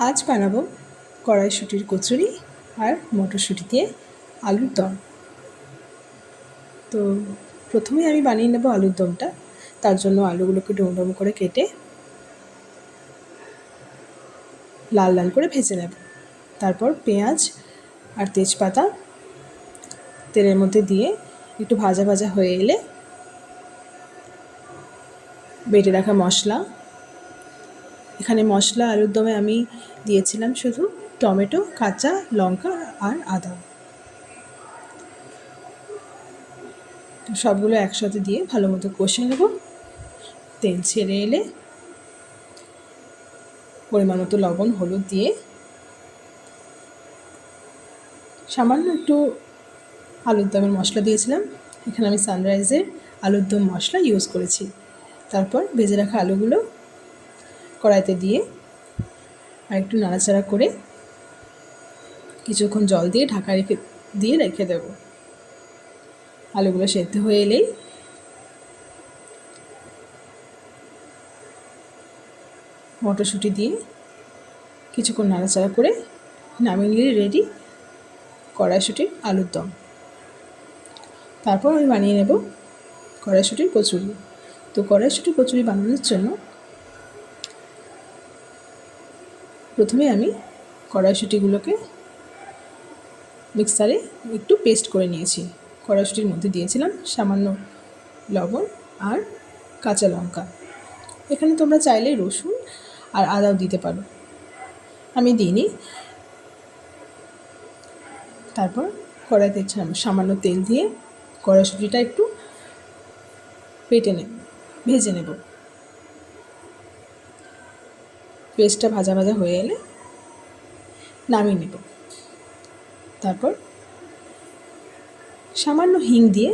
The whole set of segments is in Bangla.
আজ বানাবো কড়াইশুঁটির কচুরি আর মটরশুঁটি দিয়ে আলুর দম। তো প্রথমে আমি বানিয়ে নেব আলুর দমটা। তার জন্য আলুগুলোকে ডুমো ডুমো করে কেটে লাল লাল করে ভেজে নেব। তারপর পেঁয়াজ আর তেজপাতা তেলের মধ্যে দিয়ে একটু ভাজা ভাজা হয়ে এলে বেটে রাখা মশলা, এখানে মশলা আলুর দমে আমি দিয়েছিলাম শুধু টমেটো, কাঁচা লঙ্কা আর আদা। তো সবগুলো একসাথে দিয়ে ভালো মতো কষে নেব। তেল ছেড়ে এলে পরিমাণ মতো লবণ, হলুদ দিয়ে সামান্য একটু আলুর দমের মশলা দিয়েছিলাম। এখানে আমি সানরাইজের আলুর দম মশলা ইউজ করেছি। তারপর ভেজে রাখা আলুগুলো কড়াইতে দিয়ে আর একটু নাড়াচাড়া করে কিছুক্ষণ জল দিয়ে ঢাকা রেখে দেব। আলুগুলো সেদ্ধ হয়ে এলেই মটরশুঁটি দিয়ে কিছুক্ষণ নাড়াচাড়া করে নামিয়ে নিলে রেডি কড়াইশুঁটির আলুর দম। তারপর আমি বানিয়ে নেব কড়াইশুঁটির কচুরি। তো কড়াইশুঁটির কচুরি বানানোর জন্য প্রথমে আমি কড়াইশুঁটিগুলোকে মিক্সারে একটু পেস্ট করে নিয়েছি। কড়াইশুঁটির মধ্যে দিয়েছিলাম সামান্য লবণ আর কাঁচা লঙ্কা। এখানে তোমরা চাইলে রসুন আর আদাও দিতে পারো, আমি দিইনি। তারপর কড়াইতে সামান্য তেল দিয়ে কড়াইশুঁটিটা একটু ভেজে নেব। পেস্টটা ভাজা ভাজা হয়ে এলে নামিয়ে নেব। তারপর সামান্য হিং দিয়ে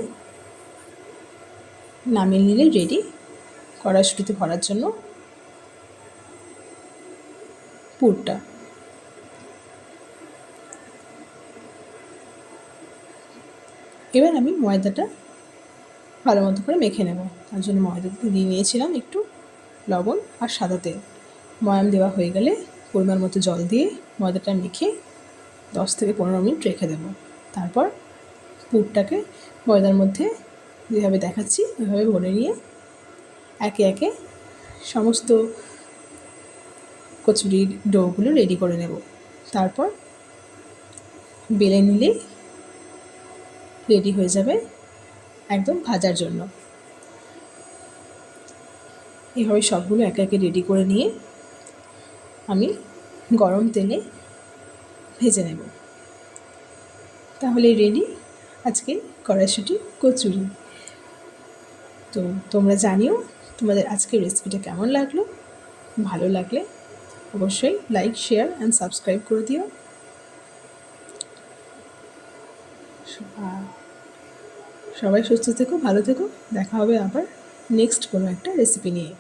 নামিয়ে নিলে রেডি কড়াইশুঁটিতে ভরার জন্য পুরটা। এবার আমি ময়দাটা ভালো মতো করে মেখে নেব। তার জন্য ময়দাতে দিয়ে নিয়েছিলাম একটু লবণ আর সাদা তেল। ময়াম দেওয়া হয়ে গেলে পরিমাণ মতো জল দিয়ে ময়দাটা মেখে 10 থেকে 15 মিনিট রেখে দেব। তারপর পুরটাকে ময়দার মধ্যে যেভাবে দেখাচ্ছি ওইভাবে ভরে নিয়ে একে একে সমস্ত কচুরির ডোগুলো রেডি করে নেব। তারপর বেলে নিলেই রেডি হয়ে যাবে একদম ভাজার জন্য। এইভাবে সবগুলো একে একে রেডি করে নিয়ে আমি গরম তেলে ভেজে নেব। তাহলে রেডি আজকে কড়াইশুঁটির কচুরি। তো তোমরা জানিও তোমাদের আজকের রেসিপিটা কেমন লাগলো। ভালো লাগলে অবশ্যই লাইক, শেয়ার অ্যান্ড সাবস্ক্রাইব করে দিও। সবাই সুস্থ থেকো, ভালো থেকো। দেখা হবে আবার নেক্সট কোনো একটা রেসিপি নিয়ে।